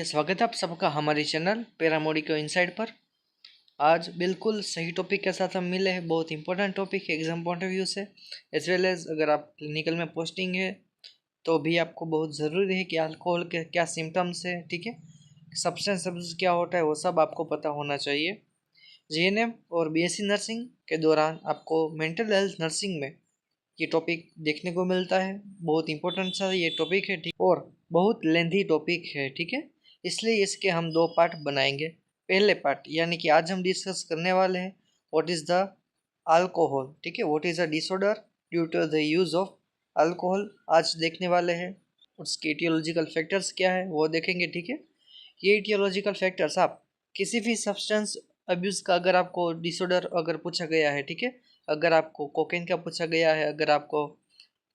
चलिए, स्वागत है आप सबका हमारे चैनल पैरामेडिको इनसाइड पर। आज बिल्कुल सही टॉपिक के साथ हम मिले हैं। बहुत इंपॉर्टेंट टॉपिक है एग्जाम पॉइंट ऑफ व्यू से, एज वेल एज अगर आप क्लिनिकल में पोस्टिंग है तो भी आपको बहुत ज़रूरी है कि अल्कोहल के क्या सिम्टम्स है, ठीक है, सब्सटेंस अब्यूज क्या होता है, वो सब आपको पता होना चाहिए। जीएनएम और बीएससी नर्सिंग के दौरान आपको मेंटल हेल्थ नर्सिंग में ये टॉपिक देखने को मिलता है। बहुत इंपॉर्टेंट सा ये टॉपिक है, ठीक, और बहुत लेंथी टॉपिक है, ठीक है, इसलिए इसके हम दो पार्ट बनाएंगे। पहले पार्ट यानी कि आज हम डिस्कस करने वाले हैं व्हाट इज़ द अल्कोहल, ठीक है, what is a disorder due to the use of alcohol आज देखने वाले हैं। उसके इटियोलॉजिकल फैक्टर्स क्या है वो देखेंगे, ठीक है। ये इटियोलॉजिकल फैक्टर्स आप किसी भी सब्सटेंस अब्यूज़ का अगर आपको डिसऑर्डर अगर पूछा गया है, ठीक है, अगर आपको कोकेन का पूछा गया है, अगर आपको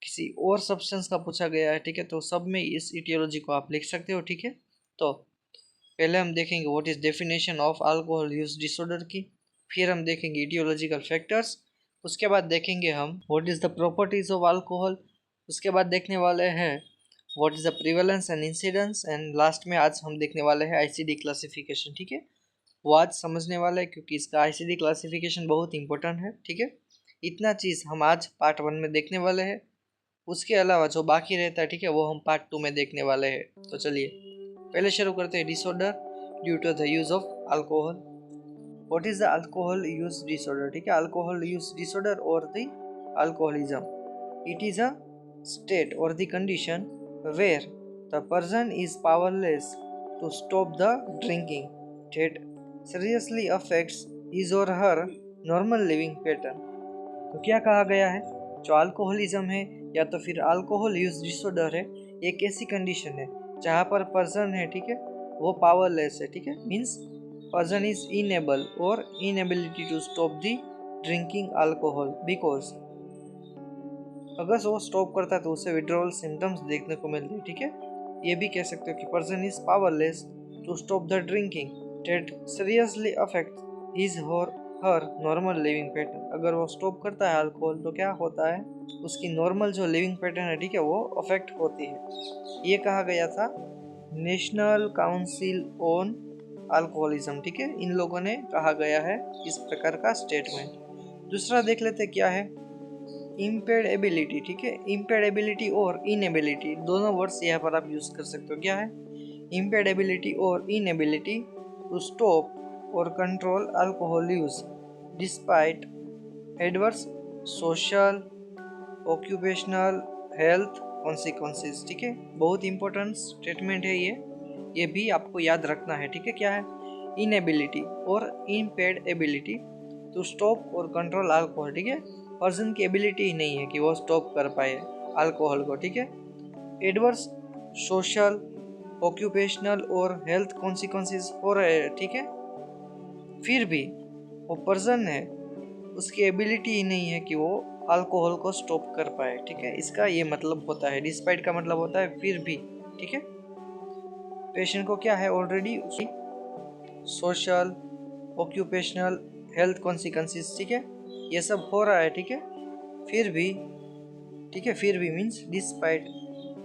किसी और सब्सटेंस का पूछा गया है, ठीक है, तो सब में इस इटियोलॉजी को आप लिख सकते हो, ठीक है। तो पहले हम देखेंगे what is definition of alcohol use disorder की, फिर हम देखेंगे इटियोलॉजिकल फैक्टर्स, उसके बाद देखेंगे हम what is the properties of alcohol, उसके बाद देखने वाले हैं what is the prevalence and incidence, and last में आज हम देखने वाले हैं आईसीडी क्लासिफिकेशन, ठीक है। वो आज समझने वाला है क्योंकि इसका आईसीडी क्लासिफिकेशन बहुत इंपॉर्टेंट है, ठीक है। इतना चीज़ हम आज पार्ट 1 में देखने वाले हैं। उसके अलावा जो बाकी रहता है, ठीक है, वो हम पार्ट 2 में देखने वाले हैं। तो चलिए पहले शुरू करते हैं disorder due to the use of alcohol. What is the alcohol use disorder, ठीक है, अल्कोहल यूज डिसऑर्डर और the alcoholism, it is a state और the condition where the person is powerless to stop the drinking that seriously affects his और her normal living pattern. तो क्या कहा गया है, जो अल्कोहलिज्म है या तो फिर अल्कोहल यूज डिसऑर्डर है, एक ऐसी कंडीशन है जहाँ पर पर्सन है, ठीक है, वो पावरलेस है, ठीक है, means person is unable or inability to stop the drinking alcohol because अगर वो स्टॉप करता है तो उसे विड्रॉल सिम्टम्स देखने को मिलते हैं, ठीक है। ये भी कह सकते हो कि person is powerless to stop the drinking that seriously affect his और हर नॉर्मल लिविंग पैटर्न। अगर वो स्टॉप करता है अल्कोहल तो क्या होता है, उसकी नॉर्मल जो लिविंग पैटर्न है, ठीक है, वो अफेक्ट होती है। ये कहा गया था नेशनल काउंसिल ऑन अल्कोहलिज्म, ठीक है, इन लोगों ने कहा गया है इस प्रकार का स्टेटमेंट। दूसरा देख लेते क्या है, इम्पेयर्ड एबिलिटी, ठीक है, इम्पेयर्ड एबिलिटी और इनएबिलिटी दोनों वर्ड्स यहाँ पर आप यूज कर सकते हो। क्या है इम्पेयर्ड एबिलिटी और इनएबिलिटी टू स्टॉप और control alcohol use despite adverse social occupational health consequences, ठीक है, बहुत इंपॉर्टेंट स्टेटमेंट है ये भी आपको याद रखना है, ठीक है। क्या है इनएबिलिटी और इम्पेयर्ड एबिलिटी टू स्टॉप और कंट्रोल अल्कोहल, ठीक है, पर्सन की एबिलिटी ही नहीं है कि वो स्टॉप कर पाए अल्कोहल को, ठीक है। एडवर्स सोशल ऑक्यूपेशनल और हेल्थ कॉन्सिक्वेंसेस हो रहे हैं, ठीक है, फिर भी वो पर्सन है उसकी एबिलिटी ही नहीं है कि वो अल्कोहल को स्टॉप कर पाए, ठीक है, इसका ये मतलब होता है। डिस्पाइट का मतलब होता है फिर भी, ठीक है। पेशेंट को क्या है already social occupational health consequences, ठीक है, ये सब हो रहा है, ठीक है, फिर भी, ठीक है, फिर भी means despite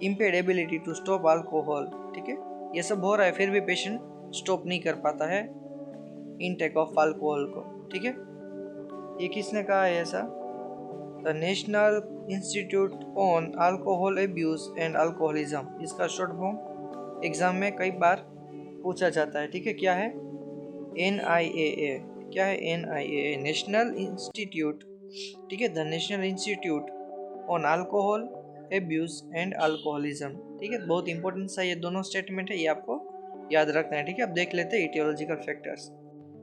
impaired ability to stop alcohol, ठीक है, ये सब हो रहा है फिर भी पेशेंट स्टॉप नहीं कर पाता है इनटेक ऑफ अल्कोहल को, ठीक है। ये किसने कहा है ऐसा, the national institute on alcohol abuse and alcoholism, इसका शॉर्ट फॉर्म एग्जाम में कई बार पूछा जाता है, ठीक है। क्या है NIAA, क्या है NIAA, नेशनल इंस्टीट्यूट, ठीक है, the national institute on alcohol abuse and alcoholism, ठीक है, बहुत इंपॉर्टेंट सा ये दोनों स्टेटमेंट है, ये आपको याद रखना है, ठीक है। अब देख लेते हैं इटियोलॉजिकल फैक्टर्स।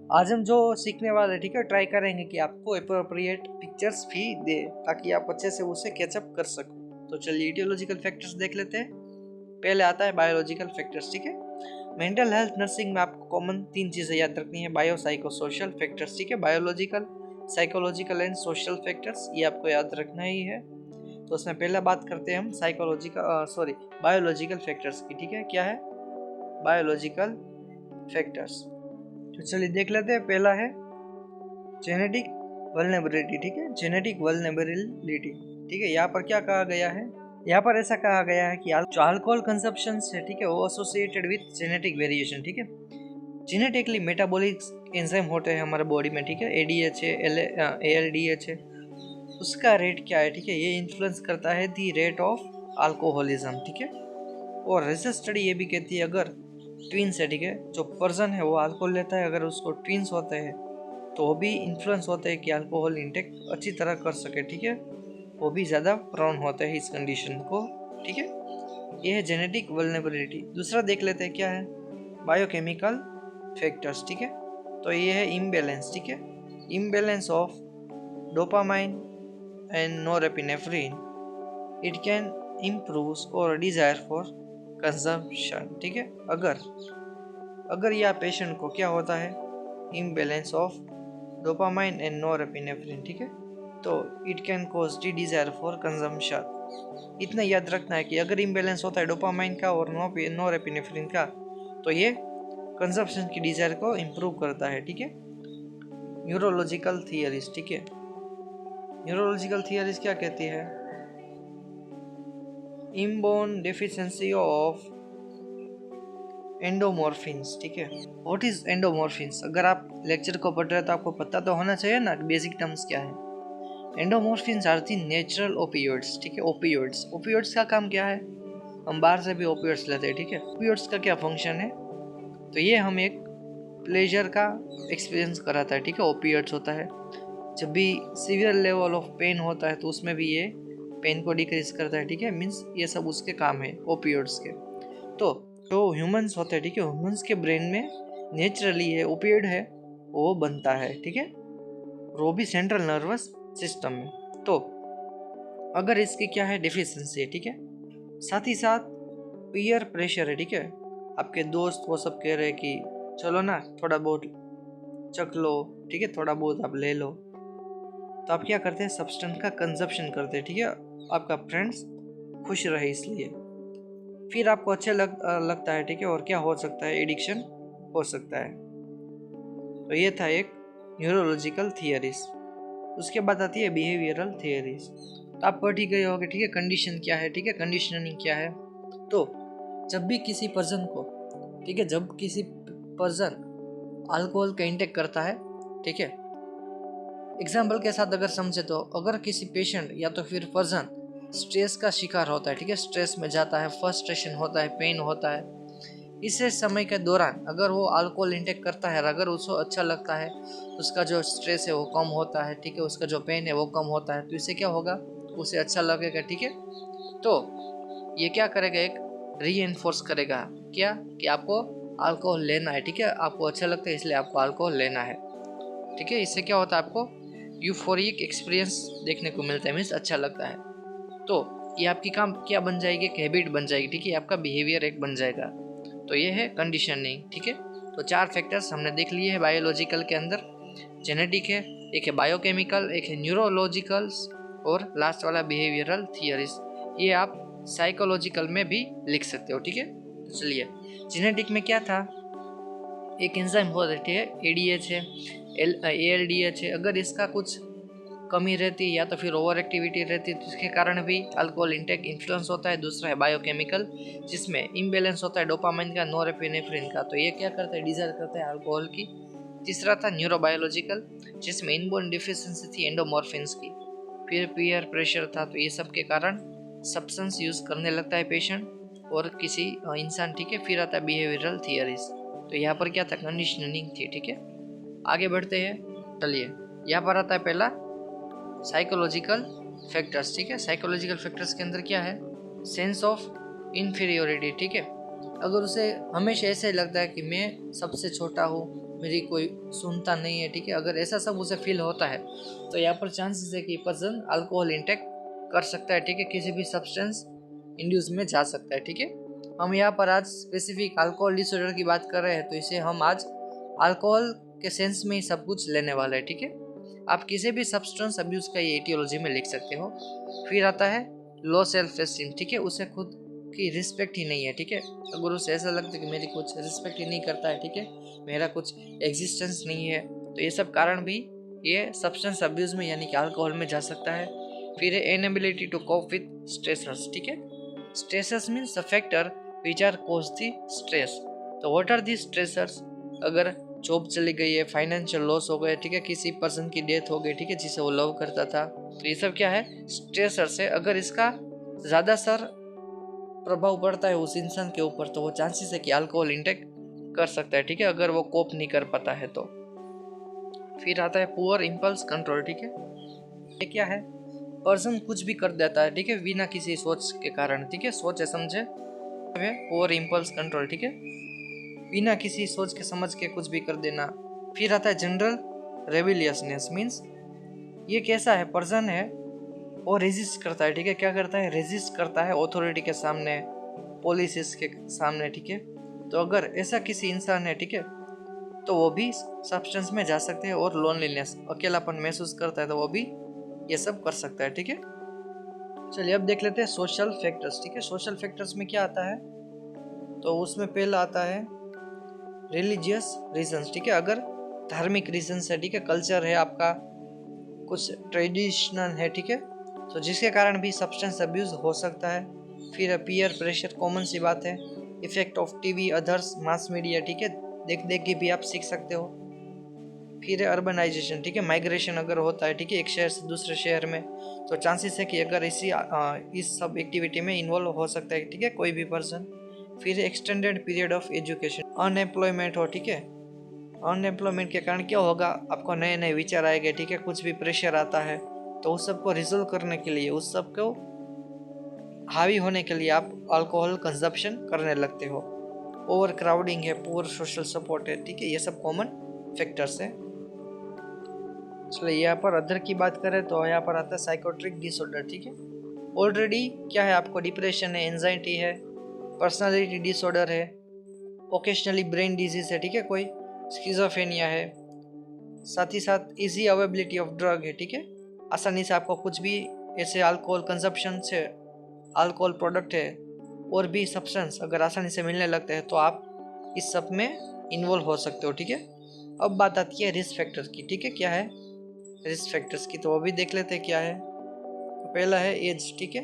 आज हम जो सीखने वाले, ठीक है, ट्राई करेंगे कि आपको अप्रोप्रिएट पिक्चर्स भी दे ताकि आप अच्छे से उसे कैचअप कर सको। तो चलिए इटियोलॉजिकल फैक्टर्स देख लेते हैं। पहले आता है बायोलॉजिकल फैक्टर्स, ठीक है। मेंटल हेल्थ नर्सिंग में आपको कॉमन 3 चीज़ें याद रखनी है, बायो साइको सोशल फैक्टर्स, ठीक है, biological psychological and social factors, ये आपको याद रखना ही है। तो उसमें पहला बात करते हैं हम बायोलॉजिकल फैक्टर्स की, ठीक है। क्या है बायोलॉजिकल फैक्टर्स, तो चलिए देख लेते हैं। पहला है जेनेटिक वल्नरेबिलिटी, ठीक है, जेनेटिक वल्नरेबिलिटी, ठीक है। यहाँ पर क्या कहा गया है, यहाँ पर ऐसा कहा गया है कि जो अल्कोहल कंजप्शन है, ठीक है, वो एसोसिएटेड विथ जेनेटिक वेरिएशन, ठीक है। जेनेटिकली मेटाबॉलिक एंजाइम होते हैं हमारे बॉडी में, ठीक है, एडीएच है, एएलडीएच है, उसका रेट क्या है, ठीक है, ये इन्फ्लुएंस करता है दी रेट ऑफ अल्कोहलिज्म, ठीक है। और रिसर्च स्टडी ये भी कहती है अगर ट्विंस है, ठीक है, जो पर्सन है वो अल्कोहल लेता है, अगर उसको ट्विंस होते हैं तो वो भी इन्फ्लुएंस होते हैं कि अल्कोहल इंटेक अच्छी तरह कर सके, ठीक है, वो भी ज़्यादा प्रोन होते हैं इस कंडीशन को, ठीक है। ये है जेनेटिक वल्नरेबिलिटी। दूसरा देख लेते हैं क्या है, बायोकेमिकल फैक्टर्स, ठीक है। तो ये है इम्बैलेंस, ठीक है, imbalance of dopamine and norepinephrine, it can improves और डिजायर फॉर कंजम्पशन, ठीक है। अगर यह पेशेंट को क्या होता है, imbalance of dopamine and norepinephrine, ठीक है, तो it can cause the desire for consumption. इतना याद रखना है कि अगर इम्बैलेंस होता है डोपामाइन का और नोरेपिनेफ्रिन का, तो ये कंजम्पशन की डिजायर को इम्प्रूव करता है, ठीक है। न्यूरोलॉजिकल थियरीज, ठीक है, न्यूरोलॉजिकल थियरीज क्या कहती है, इनबोर्न डेफिशिएंसी ऑफ एंडोमॉर्फिन्स, ठीक है। What is endomorphins? अगर आप लेक्चर को पढ़ रहे हो तो आपको पता तो होना चाहिए ना बेसिक टर्म्स क्या है। एंडोमॉर्फिन्स आर दी नेचुरल ओपियोइड्स, ठीक है। ओपियोइड्स का काम क्या है, हम बाहर से भी ओपियोइड्स लेते हैं, ठीक है। ओपियोइड्स का क्या फंक्शन है, तो ये हम एक प्लेजर का एक्सपीरियंस कराता है, ठीक है। ओपियोइड्स होता है जब भी सीवियर लेवल ऑफ पेन होता है तो उसमें भी ये पेन को डिक्रीज करता है, ठीक है। मीन्स ये सब उसके काम है ओपियोइड्स के। तो जो ह्यूमंस होते हैं, ठीक है, ह्यूमंस के ब्रेन में नेचुरली है ओपियोइड है वो बनता है, ठीक है, वो भी सेंट्रल नर्वस सिस्टम में। तो अगर इसकी क्या है डेफिशिएंसी है, ठीक है, साथ ही साथ पीयर प्रेशर है, ठीक है, आपके दोस्त वो सब कह रहे हैं कि चलो ना थोड़ा बहुत चख लो, ठीक है, थोड़ा बहुत आप ले लो, तो आप क्या करते हैं, सब्सटेंस का कंजप्शन करते हैं, ठीक है, आपका फ्रेंड्स खुश रहे इसलिए, फिर आपको अच्छा लगता है, ठीक है, और क्या हो सकता है, एडिक्शन हो सकता है। तो ये था एक न्यूरोलॉजिकल थियरीज। उसके बाद आती है बिहेवियरल थियरीज। तो आप पढ़ ही गए होंगे, ठीक है, कंडीशन क्या है, ठीक है, कंडीशनिंग क्या है। तो जब भी किसी पर्सन को, ठीक है, जब किसी पर्सन अल्कोहल का इंटेक करता है, ठीक है, एग्जाम्पल के साथ अगर समझे तो अगर किसी पेशेंट या तो फिर पर्सन स्ट्रेस का शिकार होता है, ठीक है, स्ट्रेस में जाता है, फ्रस्ट्रेशन होता है, पेन होता है, इस समय के दौरान अगर वो अल्कोहल इंटेक करता है, अगर उसको अच्छा लगता है, उसका जो स्ट्रेस है वो कम होता है, ठीक है, उसका जो पेन है वो कम होता है, तो इससे क्या होगा, उसे अच्छा लगेगा, ठीक है। तो ये क्या करेगा, एक रीइंफोर्स करेगा क्या, कि आपको अल्कोहल लेना है, ठीक है, आपको अच्छा लगता है इसलिए आपको अल्कोहल लेना है, ठीक है। इससे क्या होता है, आपको यूफोरिक एक्सपीरियंस देखने को मिलता है, मीन्स अच्छा लगता है। तो ये आपकी काम क्या बन जाएगी, एक हैबिट बन जाएगी, ठीक है, आपका बिहेवियर एक बन जाएगा। तो ये है कंडीशनिंग, ठीक है। तो 4 फैक्टर्स हमने देख लिए हैं बायोलॉजिकल के अंदर, जेनेटिक है, एक है बायोकेमिकल, एक है न्यूरोलॉजिकल्स और लास्ट वाला बिहेवियरल थियरीज। ये आप साइकोलॉजिकल में भी लिख सकते हो, ठीक है। तो चलिए, जेनेटिक में क्या था, एक एंजाइम हो रहती है एडीएच है, एएलडीएच है, अगर इसका कुछ कमी रहती है या तो फिर ओवर एक्टिविटी रहती है तो इसके कारण भी अल्कोहल इंटेक इन्फ्लुएंस होता है। दूसरा है बायोकेमिकल, जिसमें इम्बैलेंस होता है डोपामाइन का, नोरेपिनेफ्रिन का, तो ये क्या करता है, डिजायर करता है अल्कोहल की। तीसरा था न्यूरोबायोलॉजिकल, जिसमें इनबोर्न डिफिशिएंसी थी एंडोमॉर्फिन्स की। फिर पीयर प्रेशर था, तो ये सब के कारण सब्सटेंस यूज करने लगता है पेशेंट और किसी इंसान, ठीक है। फिर आता है बिहेवियरल थियरीज, तो यहाँ पर क्या था, कंडीशनिंग थी, ठीक है। आगे बढ़ते हैं, चलिए, यहाँ पर आता है पहला साइकोलॉजिकल फैक्टर्स, ठीक है। साइकोलॉजिकल फैक्टर्स के अंदर क्या है, सेंस ऑफ इन्फीरियोरिटी, ठीक है, अगर उसे हमेशा ऐसे लगता है कि मैं सबसे छोटा हूँ, मेरी कोई सुनता नहीं है, ठीक है, अगर ऐसा सब उसे फील होता है तो यहाँ पर चांसेस है कि पर्सन अल्कोहल इंटेक कर सकता है, ठीक है, किसी भी सब्सटेंस इंड्यूस में जा सकता है, ठीक है। हम यहाँ पर आज स्पेसिफिक अल्कोहल डिसऑर्डर की बात कर रहे हैं, तो इसे हम आज अल्कोहल के सेंस में ही सब कुछ लेने वाला है, ठीक है। आप किसी भी सब्सटेंस अब्यूज का ये एटियोलॉजी में लिख सकते हो। फिर आता है लो सेल्फ एस्टीम, ठीक है, उसे खुद की रिस्पेक्ट ही नहीं है, ठीक है, अगर उसे ऐसा लगता है कि मेरी कुछ रिस्पेक्ट ही नहीं करता है, ठीक है, मेरा कुछ एग्जिस्टेंस नहीं है, तो ये सब कारण भी ये सब्सटेंस अब्यूज में यानी कि अल्कोहल में जा सकता है। फिर है inability to cope with stressors, ठीक है। Stressors means the factor which are cause the stress. तो व्हाट आर दी स्ट्रेसर्स? अगर जॉब चली गई है, फाइनेंशियल लॉस हो गया, ठीक है, किसी पर्सन की डेथ हो गई, ठीक है, जिसे वो लव करता था, तो ये सब क्या है? स्ट्रेसर्स है। अगर इसका ज़्यादा सर प्रभाव पड़ता है उस इंसान के ऊपर, तो वो चांसेस है कि अल्कोहल इंटेक कर सकता है, ठीक है, अगर वो कोप नहीं कर पाता है तो। फिर आता है पुअर इम्पल्स कंट्रोल, ठीक है। ये क्या है? पर्सन कुछ भी कर देता है, ठीक है, बिना किसी सोच के कारण, ठीक है, सोचे समझे पुअर इम्पल्स कंट्रोल, ठीक है, बिना किसी सोच के समझ के कुछ भी कर देना। फिर आता है जनरल रेबिलियसनेस, मीन्स ये कैसा है? पर्सन है वो रेजिस्ट करता है, ठीक है, क्या करता है? रेजिस्ट करता है अथॉरिटी के सामने, पॉलिसीज के सामने, ठीक है। तो अगर ऐसा किसी इंसान है, ठीक है, तो वो भी सब्सटेंस में जा सकते हैं। और लोनलीनेस, अकेलापन महसूस करता है, तो वो भी ये सब कर सकता है, ठीक है। चलिए अब देख लेते हैं सोशल फैक्टर्स, ठीक है। सोशल फैक्टर्स में क्या आता है? तो उसमें पहला आता है रिलीजियस रीजंस, ठीक है, अगर धार्मिक रीजंस है, ठीक है, कल्चर है आपका, कुछ ट्रेडिशनल है, ठीक है, तो जिसके कारण भी सब्सटेंस अब्यूज हो सकता है। फिर पीयर प्रेशर, कॉमन सी बात है। Effect of TV, others, mass media, ठीक है, देख देख के भी आप सीख सकते हो। फिर अर्बनाइजेशन, ठीक है, माइग्रेशन अगर होता है, ठीक है, एक शहर से दूसरे शहर में, तो चांसेस है कि अगर इस सब एक्टिविटी में इन्वॉल्व हो सकता है, ठीक है, कोई भी पर्सन। फिर extended period of education, unemployment हो, ठीक है, अनएम्प्लॉयमेंट के कारण क्या होगा? आपको नए नए विचार आएंगे, ठीक है, कुछ भी प्रेशर आता है, तो उस सब को रिजोल्व करने के लिए, उस सब को हावी होने के लिए आप अल्कोहल कंजप्शन करने लगते हो। ओवर क्राउडिंग है, पुअर सोशल सपोर्ट है, ठीक है, ये सब कॉमन फैक्टर्स है। चलिए यहाँ पर अदर की बात करें तो यहाँ पर आता है साइकोट्रिक डिसऑर्डर, ठीक है। ऑलरेडी क्या है आपको? डिप्रेशन है, एंजाइटी है, पर्सनालिटी डिसऑर्डर है, ओकेशनली ब्रेन डिजीज है, ठीक है, कोई स्किज़ोफ्रेनिया है, साथ ही साथ इजी अवेबिलिटी ऑफ ड्रग है, ठीक है, आसानी से आपको कुछ भी ऐसे अल्कोहल कंजप्शन से, अल्कोहल प्रोडक्ट है और भी सब्सटेंस अगर आसानी से मिलने लगते हैं, तो आप इस सब में इन्वॉल्व हो सकते हो, ठीक है। अब बात आती है रिस्क फैक्टर्स की, ठीक है, क्या है रिस्क फैक्टर्स की? तो वो भी देख लेते हैं क्या है। तो पहला है एज, ठीक है,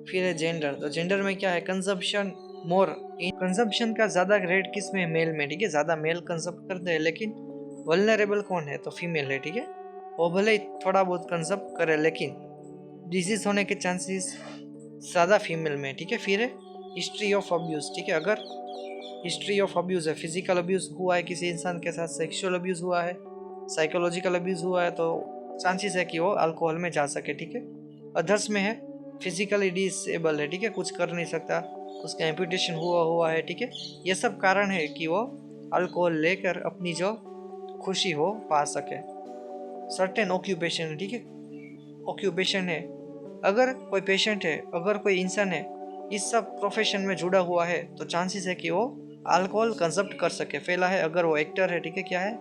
फिर है जेंडर। तो जेंडर में क्या है? कंजप्शन मोर, कंजप्शन का ज़्यादा रेट किस में? मेल में, ठीक है, ज़्यादा मेल कंजप्ट करते हैं, लेकिन वल्नरेबल कौन है? तो फीमेल है, ठीक है, वो भले ही थोड़ा बहुत कंजप्ट करे, लेकिन डिजीज होने के चांसेस ज़्यादा फीमेल में, ठीक है। फिर है हिस्ट्री ऑफ अब्यूज़, ठीक है, अगर हिस्ट्री ऑफ अब्यूज़ है, फिजिकल अब्यूज़ हुआ है किसी इंसान के साथ, सेक्सुअल अब्यूज़ हुआ है, साइकोलॉजिकल अब्यूज़ हुआ है, तो चांसेस है कि वो अल्कोहल में जा सके, ठीक है। अदर्स में है फिजिकली डिसेबल है, ठीक है, कुछ कर नहीं सकता, उसका एम्पुटेशन हुआ है, ठीक है, ये सब कारण है कि वो अल्कोहल लेकर अपनी जो खुशी हो पा सके। सर्टेन ऑक्यूपेशन है, ठीक है, ऑक्यूपेशन है, अगर कोई पेशेंट है, अगर कोई इंसान है इस सब प्रोफेशन में जुड़ा हुआ है, तो चांसेस है कि वो अल्कोहल कंजप्ट कर सके। पहला है अगर वो एक्टर है, ठीक है, क्या है?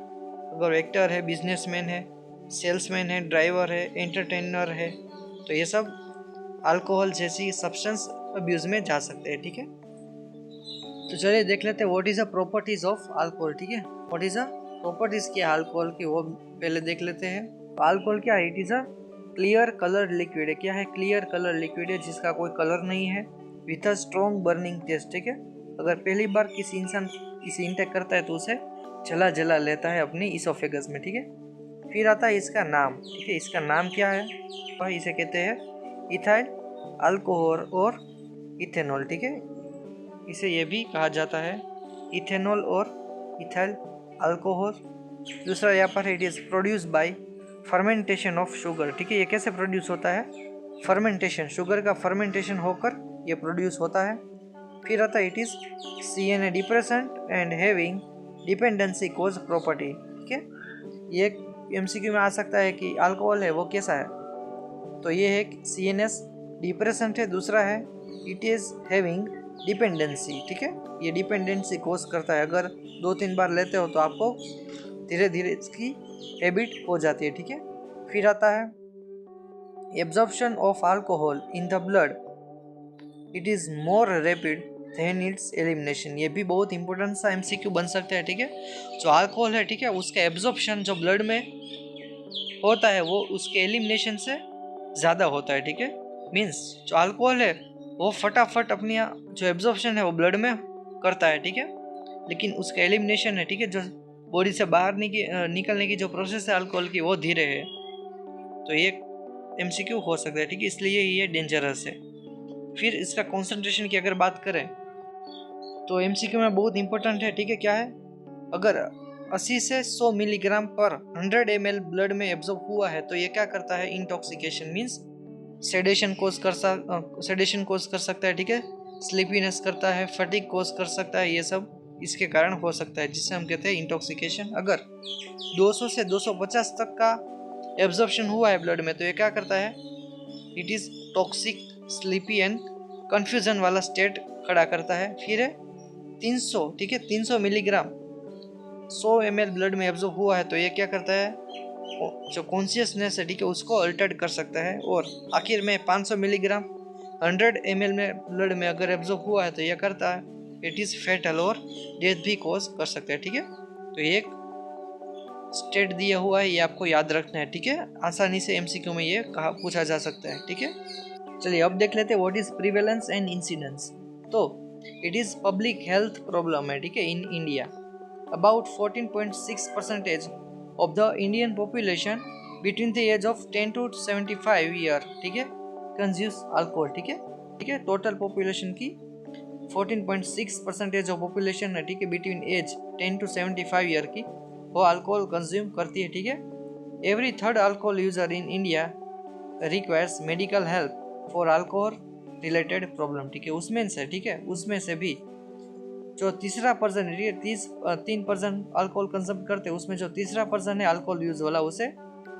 अगर वो एक्टर है, बिजनेसमैन है, सेल्समैन है, ड्राइवर है, एंटरटेनर है, तो ये सब अल्कोहल जैसी सब्सटेंस अब्यूज में जा सकते हैं, ठीक है। तो चलिए देख लेते हैं what is the properties of alcohol, ठीक है, व्हाट इज द प्रॉपर्टीज क्या है अल्कोहल की, वो पहले देख लेते हैं। तो अल्कोहल क्या है? It is a clear colour liquid है, क्या है? क्लियर कलर लिक्विड है, जिसका कोई कलर नहीं है, with a strong burning taste, ठीक है। अगर पहली बार किसी इंसान इसे इंटेक करता है तो उसे जला जला लेता है अपनी इसोफेगस में, ठीक है। फिर आता है इसका नाम, ठीक है, इसका नाम क्या है? तो इसे कहते हैं इथाइल अल्कोहल और इथेनॉल, ठीक है, इसे ये भी कहा जाता है इथेनॉल और इथाइल अल्कोहल। दूसरा यहाँ पर it is produce by fermentation of sugar, ठीक है, ये कैसे प्रोड्यूस होता है? फर्मेंटेशन, शुगर का फर्मेंटेशन होकर ये प्रोड्यूस होता है। फिर आता है it is CNA depressant and having dependency cause property, ठीक है, ये MCQ में आ सकता है कि अल्कोहल है वो कैसा है, तो ये है CNS डिप्रेसेंट है, दूसरा है इट इज़ हैविंग डिपेंडेंसी, ठीक है, ये डिपेंडेंसी कोज करता है, अगर 2-3 बार लेते हो तो आपको धीरे धीरे इसकी हैबिट हो जाती है, ठीक है। फिर आता है absorption of alcohol in the blood, it is more rapid than its elimination, ये भी बहुत इंपॉर्टेंट सा MCQ बन सकता है, ठीक है। जो अल्कोहल है, ठीक है, उसका एब्जॉर्प्शन जो ब्लड में होता है वो उसके एलिमिनेशन से ज़्यादा होता है, ठीक है। मीन्स जो अल्कोहल है वो फटाफट अपनी जो एब्जॉर्प्शन है वो ब्लड में करता है, ठीक है, लेकिन उसका एलिमिनेशन है, ठीक है, जो बॉडी से बाहर निकलने की जो प्रोसेस है अल्कोहल की वो धीरे है। तो ये एमसीक्यू हो सकता है, ठीक है, इसलिए ये डेंजरस है। फिर इसका कॉन्सेंट्रेशन की अगर बात करें तो एमसीक्यू में बहुत इंपॉर्टेंट है, ठीक है, क्या है, अगर 80 से 100 मिलीग्राम पर 100 ml ब्लड में एब्जॉर्ब हुआ है तो ये क्या करता है, इंटॉक्सिकेशन मीन्स सेडेशन कोज कर सकता है, ठीक है, स्लीपीनेस करता है, फटीग कोज कर सकता है, ये सब इसके कारण हो सकता है, जिससे हम कहते हैं इंटॉक्सिकेशन। अगर 200 से 250 तक का एब्जॉर्प्शन हुआ है ब्लड में तो ये क्या करता है, it is toxic, sleepy and confusion वाला स्टेट खड़ा करता है। फिर है 300, ठीक है, 300 मिलीग्राम 100 ml ब्लड में एब्जॉर्ब हुआ है तो ये क्या करता है, जो कॉन्शियसनेस है, ठीक है, उसको अल्टर्ड कर सकता है। और आखिर में 500 मिलीग्राम 100 ml में ब्लड में अगर एब्जॉर्ब हुआ है तो यह करता है, इट इज़ फेटल और डेथ भी कॉज कर सकता है, ठीक है। तो ये एक स्टेट दिया हुआ है, ये आपको याद रखना है, ठीक है, आसानी से एमसीक्यू में ये कहा पूछा जा सकता है, ठीक है। चलिए अब देख लेते हैं what is prevalence and incidence. तो it is public health problem है, ठीक है, in India. About 14.6% of the Indian population between the age of 10 to 75 year, ठीक है, कंज्यूम्स अल्कोहल, ठीक है, ठीक है, टोटल पॉपुलेशन की 14.6% ऑफ पॉपुलेशन है, ठीक है, बिटवीन एज 10 to 75 ईयर की वो अल्कोहल कंज्यूम करती है, ठीक है। Every third alcohol user in India requires medical help for alcohol related problem, ठीक है, उसमें से, ठीक है, उसमें से भी जो तीसरा पर्सन है, 3% अल्कोहल कंज्यूम करते हैं, उसमें जो तीसरा पर्सन है अल्कोहल यूज वाला उसे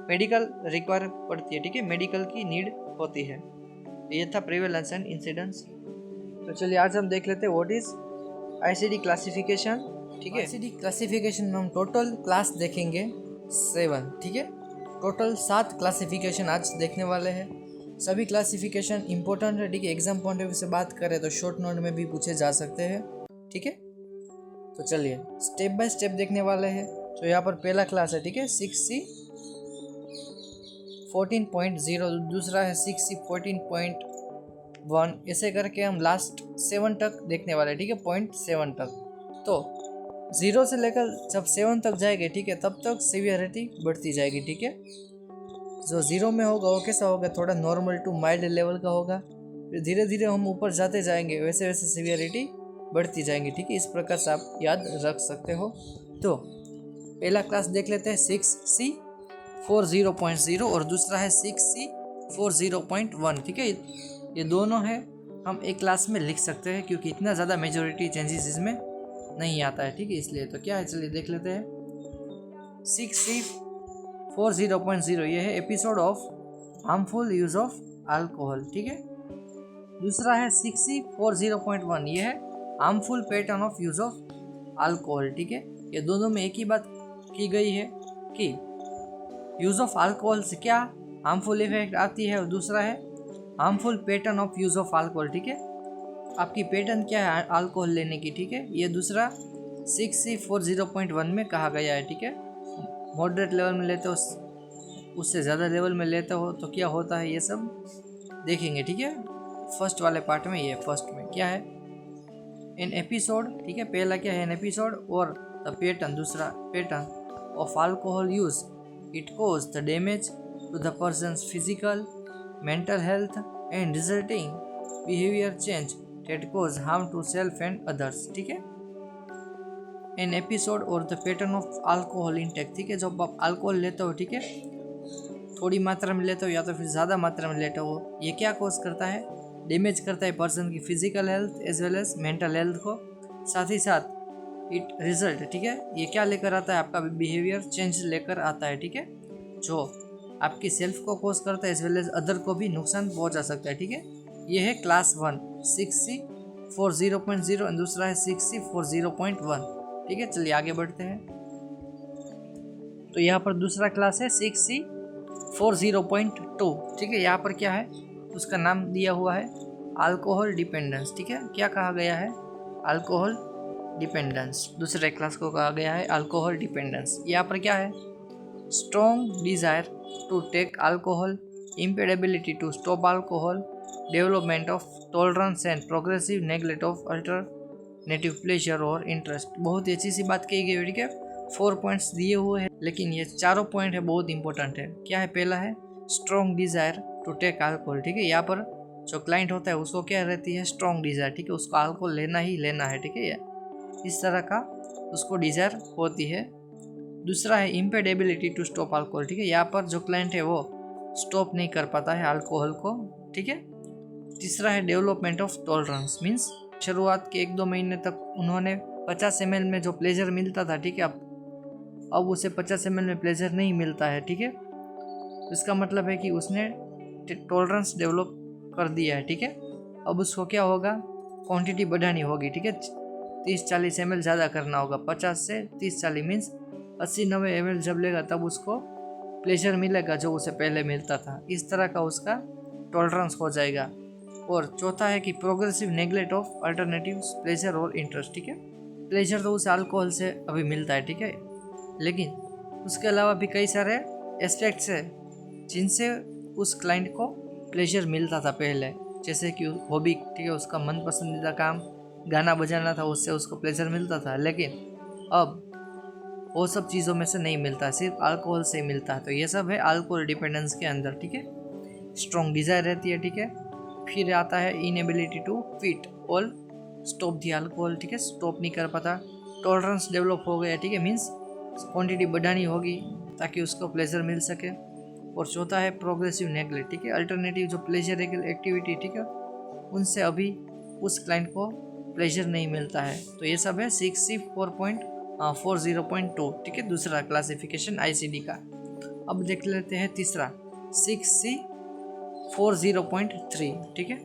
मेडिकल रिक्वायर पड़ती है, ठीक है, मेडिकल की नीड होती है। ये था प्रिवेलेंस एंड इंसिडेंस। तो चलिए आज हम देख लेते हैं व्हाट इज आईसीडी क्लासिफिकेशन, ठीक है। आईसीडी क्लासिफिकेशन में हम टोटल क्लास देखेंगे 7, ठीक है, टोटल 7 क्लासिफिकेशन आज देखने वाले हैं। सभी क्लासिफिकेशन इंपॉर्टेंट है, ठीक है, एग्जाम पॉइंट ऑफ व्यू से बात करें तो शॉर्ट नोट में भी पूछे जा सकते हैं, ठीक है। तो चलिए स्टेप बाय स्टेप देखने वाले हैं। तो यहाँ पर पहला क्लास है, ठीक है, 6C 14.0, दूसरा है 6C 14.1, ऐसे करके हम लास्ट 7 तक देखने वाले हैं, ठीक है, 0.7 तक। तो 0 से लेकर जब 7 तक जाएंगे, ठीक है, तब तक सीवियरिटी बढ़ती जाएगी, ठीक है। जो 0 में होगा वो कैसा होगा, थोड़ा नॉर्मल टू माइल्ड लेवल का होगा, फिर धीरे धीरे हम ऊपर जाते जाएंगे, वैसे वैसे सीवियरिटी बढ़ती जाएंगी, ठीक है, इस प्रकार से आप याद रख सकते हो। तो पहला क्लास देख लेते हैं 6C 40.0 और दूसरा है 6C 40.1, ठीक है, ये दोनों है हम एक क्लास में लिख सकते हैं क्योंकि इतना ज़्यादा मेजॉरिटी चेंजेस इसमें नहीं आता है, ठीक है, इसलिए। तो क्या है, चलिए देख लेते हैं 6C 40.0, ये है episode of harmful use of alcohol, ठीक है। दूसरा है 6C 40.1, ये है harmful pattern of use of alcohol, ठीक है। ये दोनों में एक ही बात की गई है कि यूज ऑफ अल्कोहल से क्या हार्मफुल इफेक्ट आती है, और दूसरा है harmful pattern of use of alcohol, ठीक है, आपकी पैटर्न क्या है अल्कोहल लेने की, ठीक है, ये दूसरा 6C 40.1 में कहा गया है, ठीक है। मॉडरेट लेवल में लेते हो, उससे ज़्यादा लेवल में लेते हो तो क्या होता है, ये सब देखेंगे, ठीक है, फर्स्ट वाले पार्ट में। ये फर्स्ट में क्या है, एन एपिसोड, ठीक है, पहला क्या है, an episode or the pattern, दूसरा pattern of alcohol use, it cause the damage to the person's physical mental health and resulting behaviour change that cause harm to self and others, ठीक है। An episode or the pattern of alcohol intake, ठीक है, जब आप alcohol लेते हो, ठीक है, थोड़ी मात्रा में लेते हो या तो फिर ज़्यादा मात्रा में लेते हो, ये क्या कॉज करता है, डैमेज करता है पर्सन की physical health as well as mental health को, साथ ही साथ इट रिजल्ट, ठीक है, ये क्या लेकर आता है, आपका बिहेवियर चेंज लेकर आता है, ठीक है, जो आपकी सेल्फ को कॉज करता है एज वेल एज अदर को भी नुकसान पहुंचा सकता है, ठीक है। ये है क्लास 1 6C 40.0 और दूसरा है 6C 40.1, ठीक है। चलिए आगे बढ़ते हैं। तो यहाँ पर दूसरा क्लास है 6C 40.2, ठीक है, यहाँ पर क्या है, उसका नाम दिया हुआ है अल्कोहल डिपेंडेंस, ठीक है, क्या कहा गया है, अल्कोहल डिपेंडेंस, दूसरे क्लास को कहा गया है अल्कोहल डिपेंडेंस। यहाँ पर क्या है, strong desire to take alcohol impaired ability to stop alcohol, development of tolerance and progressive neglect of alternative pleasure और इंटरेस्ट। बहुत ही अच्छी सी बात कही गई है, ठीक है। 4 पॉइंट्स दिए हुए हैं, लेकिन ये चारों पॉइंट है बहुत इंपॉर्टेंट है। क्या है? पहला है strong desire to take alcohol, ठीक है। यहाँ पर जो क्लाइंट होता है उसको क्या रहती है? स्ट्रॉन्ग डिजायर, ठीक है। उसको अल्कोहल लेना ही लेना है, ठीक है। इस तरह का उसको डिजायर होती है। दूसरा है इम्पेडेबिलिटी टू स्टॉप अल्कोहल, ठीक है। यहाँ पर जो क्लाइंट है वो स्टॉप नहीं कर पाता है अल्कोहल को, ठीक है। तीसरा है डेवलपमेंट ऑफ टॉलरेंस, मीन्स शुरुआत के 1-2 महीने तक उन्होंने 50 ml में जो प्लेजर मिलता था, ठीक है, अब उसे 50 ml में प्लेजर नहीं मिलता है, ठीक है। तो इसका मतलब है कि उसने टॉलरेंस डेवलप कर दिया है, ठीक है। अब उसको क्या होगा? क्वांटिटी बढ़ानी होगी, ठीक है। 30-40 ml ज़्यादा करना होगा, 50 से 30-40 मीन्स 80-90 ml जब लेगा तब उसको प्लेजर मिलेगा जो उसे पहले मिलता था। इस तरह का उसका टॉलरेंस हो जाएगा। और चौथा है कि progressive neglect of alternative pleasure और इंटरेस्ट, ठीक है। प्लेजर तो उसे अल्कोहल से अभी मिलता है, ठीक है, लेकिन उसके अलावा भी कई सारे एस्पेक्ट्स है जिनसे उस क्लाइंट को प्लेजर मिलता था पहले, जैसे कि हॉबी, ठीक है, उसका मन पसंदीदा काम गाना बजाना था, उससे उसको प्लेजर मिलता था। लेकिन अब वो सब चीज़ों में से नहीं मिलता, सिर्फ अल्कोहल से ही मिलता है। तो ये सब है अल्कोहल डिपेंडेंस के अंदर, ठीक है। स्ट्रॉन्ग डिजायर रहती है, ठीक है। फिर आता है inability to quit or stop the alcohol, ठीक है, स्टॉप नहीं कर पाता। टॉलरेंस डेवलप हो गया, ठीक है, मीन्स क्वांटिटी बढ़ानी होगी ताकि उसको प्लेजर मिल सके। और चौथा है प्रोग्रेसिव नेग्लेक्ट, ठीक है, अल्टरनेटिव जो प्लेजरेबल एक्टिविटी, ठीक है, उनसे अभी उस क्लाइंट को प्लेजर नहीं मिलता है। तो ये सब है 6C40.2, ठीक है, दूसरा क्लासिफिकेशन ICD का। अब देख लेते हैं तीसरा 6C40.3, ठीक है।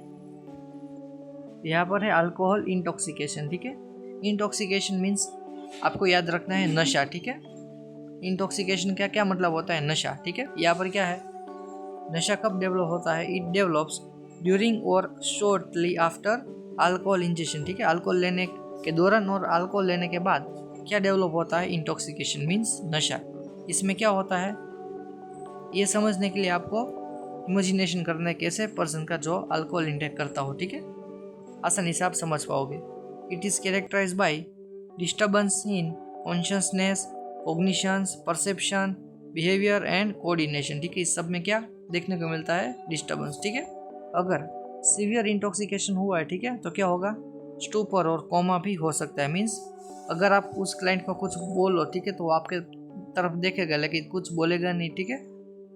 यहाँ पर है अल्कोहल इंटॉक्सिकेशन, ठीक है। इंटॉक्सिकेशन मीन्स आपको याद रखना है नशा, ठीक है। इंटॉक्सिकेशन का क्या मतलब होता है? नशा, ठीक है। यहाँ पर क्या है? नशा कब डेवलप होता है? इट डेवलप्स ड्यूरिंग और शॉर्टली आफ्टर अल्कोहल इंजेक्शन, ठीक है। अल्कोहल लेने के दौरान और अल्कोहल लेने के बाद क्या डेवलप होता है? इंटॉक्सिकेशन मीन्स नशा। इसमें क्या होता है ये समझने के लिए आपको इमेजिनेशन करना है कैसे पर्सन का जो अल्कोहल इंटेक करता हो, ठीक है, आसानी से आप समझ पाओगे। It is characterise by disturbance in consciousness, cognitions, perception, behaviour and coordination, ठीक है। इस सब में क्या देखने को मिलता है? डिस्टर्बेंस, ठीक है। अगर सीवियर इंटॉक्सिकेशन हुआ है, ठीक है, तो क्या होगा? स्टूपर और कोमा भी हो सकता है। मीन्स अगर आप उस क्लाइंट को कुछ बोलो, ठीक है, तो वो आपके तरफ देखेगा लेकिन कुछ बोलेगा नहीं, ठीक है,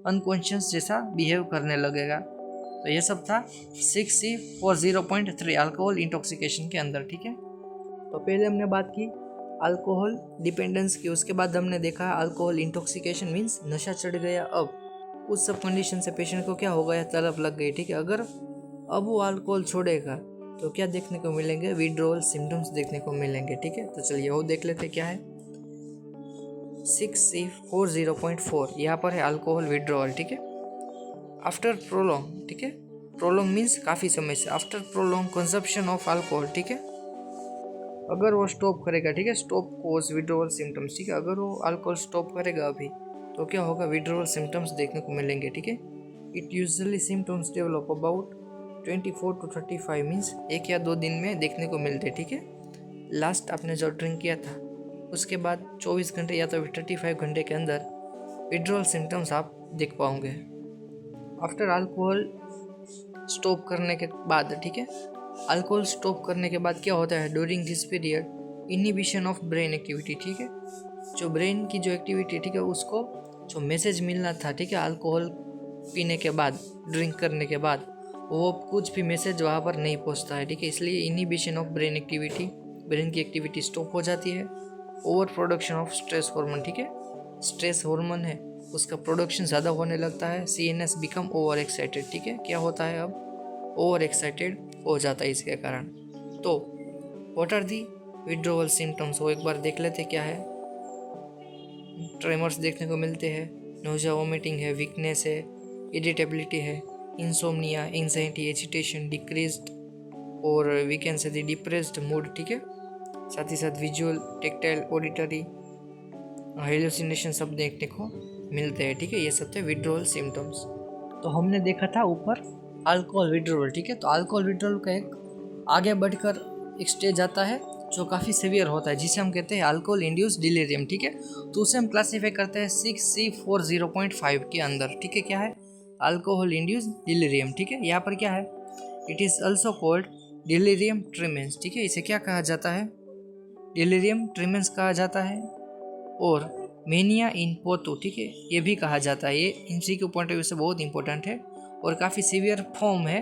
अनकॉन्शियस जैसा बिहेव करने लगेगा। तो ये सब था 6C40.3 अल्कोहल इंटॉक्सिकेशन के अंदर, ठीक है। तो पहले हमने बात की अल्कोहल डिपेंडेंस की, उसके बाद हमने देखा अल्कोहल इंटॉक्सिकेशन मीन्स नशा चढ़ गया। अब उस सब कंडीशन से पेशेंट को क्या हो गया? तलब लग गई, ठीक है। अगर अब वो अल्कोहल छोड़ेगा तो क्या देखने को मिलेंगे? विड्रॉल सिम्टम्स देखने को मिलेंगे, ठीक है। तो चलिए वो देख लेते क्या है। 6C40.4 यहाँ पर है अल्कोहल विड्रॉल, ठीक है। आफ्टर प्रोलॉन्ग, ठीक है, प्रोलॉन्ग मीन्स काफ़ी समय से, after prolong consumption of alcohol, ठीक है, अगर वो स्टॉप करेगा, ठीक है, स्टॉप कोज विड्रॉल सिम्टम्स, ठीक है, अगर वो अल्कोहल स्टॉप करेगा अभी तो क्या होगा? विड्रॉल सिम्टम्स देखने को मिलेंगे, ठीक है। It usually symptoms develop about 24 to 35 means 1 या 2 दिन में देखने को मिलते, ठीक है। लास्ट आपने जो ड्रिंक किया था उसके बाद 24 घंटे या तो 35 घंटे के अंदर विड्रॉल सिम्टम्स आप देख पाओगे। आफ्टर अल्कोहल स्टॉप करने के बाद, ठीक है, अल्कोहल स्टॉप करने के बाद क्या होता है? During this period inhibition of brain activity, ठीक है, जो ब्रेन की जो एक्टिविटी, ठीक है, उसको जो मैसेज मिलना था, ठीक है, अल्कोहल पीने के बाद, ड्रिंक करने के बाद, वो कुछ भी मैसेज वहाँ पर नहीं पहुँचता है, ठीक है। इसलिए inhibition of brain activity, brain की एक्टिविटी स्टॉप हो जाती है। Over production of stress hormone, ठीक है, स्ट्रेस हार्मोन है उसका प्रोडक्शन ज़्यादा होने लगता है। CNS बिकम ओवर एक्साइटेड, ठीक है, क्या होता है? अब ओवर एक्साइटेड हो जाता है इसके कारण। तो what are the withdrawal symptoms, वो एक बार देख लेते क्या है। ट्रेमर्स देखने को मिलते हैं, नोजिया, वोमिटिंग है, वीकनेस है, इरिटेबिलिटी है, insomnia, anxiety, agitation, decreased or we can say the depressed mood, ठीक है। साथ ही साथ विजुअल, टेक्टाइल, ऑडिटरी, हेलुसिनेशन सब देखने को मिलते हैं, ठीक है। ये सब थे विड्रोवल सिम्टम्स। तो हमने देखा था ऊपर अल्कोहल विड्रॉल, ठीक है। तो अल्कोहल विड्रॉल का एक आगे बढ़कर एक स्टेज आता है जो काफ़ी सीवियर होता है, जिसे हम कहते हैं अल्कोहल इंड्यूस डिलीरियम, ठीक है। तो उसे हम क्लासीफाई करते हैं 6C40.5 के अंदर, ठीक है। क्या है? अल्कोहल इंड्यूस डिलीरियम, ठीक है। यहाँ पर क्या है? It is also called delirium tremens, ठीक है। इसे क्या कहा जाता है? डिलीरियम ट्रीमेंस कहा जाता है। और मेनिया इन पोतु, ठीक है, ये भी कहा जाता है। ये एमसीक्यू पॉइंट ऑफ व्यू से बहुत इंपॉर्टेंट है और काफ़ी सीवियर फॉर्म है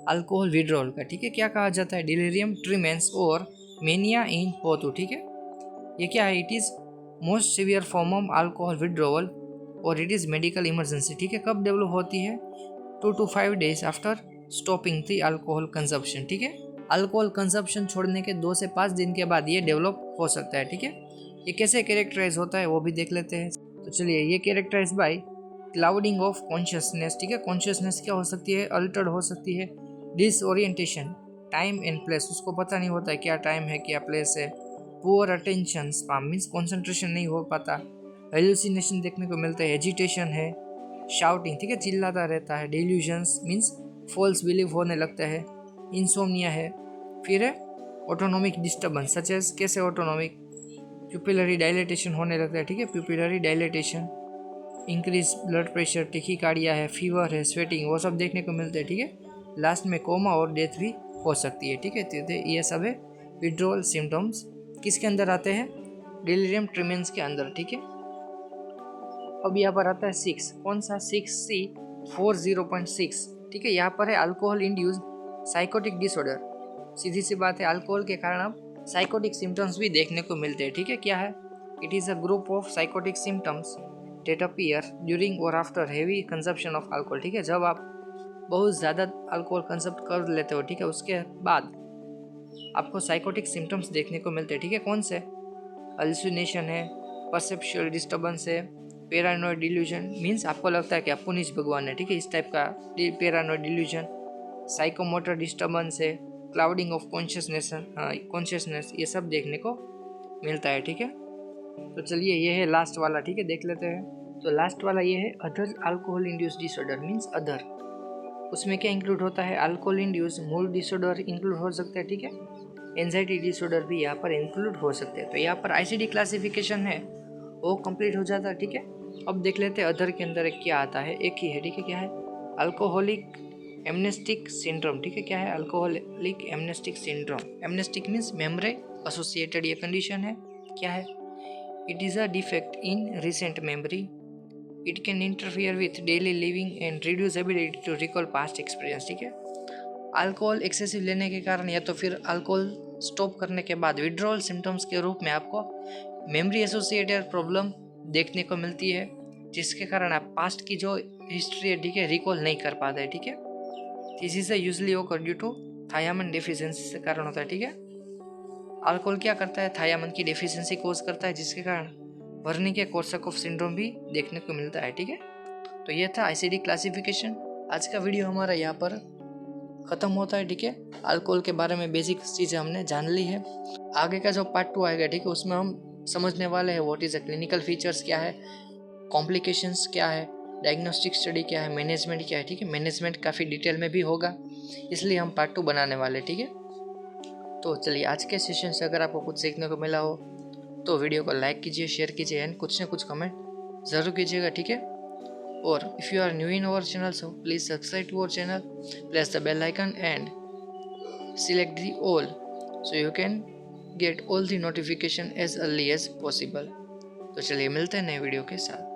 अल्कोहल विड्रॉल का, ठीक है। क्या कहा जाता है? डिलीरियम ट्रीमेंस और मेनिया इन पोतु, ठीक है। ये क्या है? It is most severe form of alcohol withdrawal और इट इज़ मेडिकल इमरजेंसी, ठीक है। कब डेवलप होती है? 2 to 5 days after stopping the alcohol consumption, ठीक है। अल्कोहल कंजप्शन छोड़ने के 2 से 5 दिन के बाद ये डेवलप हो सकता है, ठीक है। ये कैसे कैरेक्टराइज होता है वो भी देख लेते हैं। तो चलिए, ये characterise by clouding of consciousness, ठीक है। कॉन्शियसनेस क्या हो सकती है? अल्टर्ड हो सकती है। डिसओरिएंटेशन, टाइम एंड प्लेस, उसको पता नहीं होता है क्या टाइम है क्या प्लेस है। Poor attention span means concentration नहीं हो पाता। हेलुसिनेशन देखने को मिलता है। एजिटेशन है। शाउटिंग, ठीक है, चिल्लाता रहता है। डिल्यूजन्स मीन्स फॉल्स बिलीव होने लगता है। इंसोम्निया है। फिर है ऑटोनोमिक डिस्टर्बेंस, सच एज कैसे ऑटोनोमिक? प्यूपिलरी डायलेटेशन होने लगता है, ठीक है। Pupillary dilatation, increase blood pressure, tachycardia है, फीवर है, स्वेटिंग, वो सब देखने को मिलते हैं, ठीक है। लास्ट में कोमा और डेथ भी हो सकती है, ठीक है। तो ये सब है विड्रॉल सिम्टम्स। किसके अंदर आते हैं? डिलीरियम ट्रीमेंस के अंदर, ठीक है। अब यहाँ पर आता है 6, कौन सा? 6C40.6, ठीक है। यहाँ पर है अल्कोहल इंड्यूस साइकोटिक डिसऑर्डर। सीधी सी बात है, अल्कोहल के कारण अब साइकोटिक सिम्टम्स भी देखने को मिलते हैं, ठीक है। क्या है? It is a group of psychotic symptoms that appear during और after heavy consumption of alcohol, ठीक है। जब आप बहुत ज़्यादा अल्कोहल कंजप्ट कर लेते हो, ठीक है, उसके बाद आपको साइकोटिक सिम्टम्स देखने को मिलते हैं, ठीक है। कौन से? हेलुसिनेशन है, परसेप्चुअल डिस्टर्बेंस है, पैरानॉइड डिल्यूजन मीन्स आपको लगता है कि आप पुनीश भगवान है, ठीक है, इस टाइप का पैरानॉइड डिल्यूजन। साइकोमोटर डिस्टर्बेंस है, क्लाउडिंग ऑफ कॉन्शियसनेस, ये सब देखने को मिलता है, ठीक है। तो चलिए, ये है लास्ट वाला, ठीक है, देख लेते हैं। तो लास्ट वाला ये है other alcohol induce disorder means other. उसमें क्या इंक्लूड होता है? Alcohol induce mood disorder include हो सकता है, ठीक है। एंजाइटी डिसऑर्डर भी यहाँ पर इंक्लूड हो सकते हैं। तो यहाँ पर आईसीडी क्लासिफिकेशन है वो कंप्लीट हो जाता है, ठीक है। अब देख लेते हैं अदर के अंदर क्या आता है। एक ही है, ठीक है। क्या है? अल्कोहलिक एमनेस्टिक सिंड्रोम, ठीक है। क्या है? Alcoholic amnestic syndrome. Amnestic means memory associated ये कंडीशन है। क्या है? It is a defect in recent memory. It can interfere with daily living and reduce ability to recall past experience, ठीक है। अल्कोहल एक्सेसिव लेने के कारण या तो फिर अल्कोहल स्टॉप करने के बाद विड्रॉल सिम्टम्स के रूप में आपको मेमोरी एसोसिएटेड प्रॉब्लम देखने को मिलती है, जिसके कारण आप पास्ट की जो हिस्ट्री है, ठीक है, रिकॉल नहीं कर पाते हैं, ठीक है। इसी से यूजली ओकर ड्यू टू थायामिन डेफिशिएंसी से कारण होता है, ठीक है। अल्कोहल क्या करता है? थायामिन की डेफिशिएंसी कोज करता है, जिसके कारण वर्निके कोर्साकॉफ सिंड्रोम भी देखने को मिलता है, ठीक है। तो ये था आईसीडी क्लासिफिकेशन। आज का वीडियो हमारा यहाँ पर ख़त्म होता है, ठीक है। अल्कोहल के बारे में बेसिक चीज़ें हमने जान ली है। आगे का जो पार्ट 2 आएगा, ठीक है, उसमें हम समझने वाले हैं what is a clinical features क्या है, कॉम्प्लिकेशंस क्या है, डायग्नोस्टिक स्टडी क्या है, मैनेजमेंट क्या है, ठीक है। मैनेजमेंट काफ़ी डिटेल में भी होगा, इसलिए हम पार्ट 2 बनाने वाले, ठीक है। तो चलिए, आज के सेशन से अगर आपको कुछ सीखने को मिला हो तो वीडियो को लाइक कीजिए, शेयर कीजिए एंड कुछ ना कुछ कमेंट ज़रूर कीजिएगा, ठीक है। और if you are new in our channel, so please subscribe to our channel, press the bell icon and select the all so you can get all the notification as early as possible। तो चलिए, मिलते हैं नए video के साथ।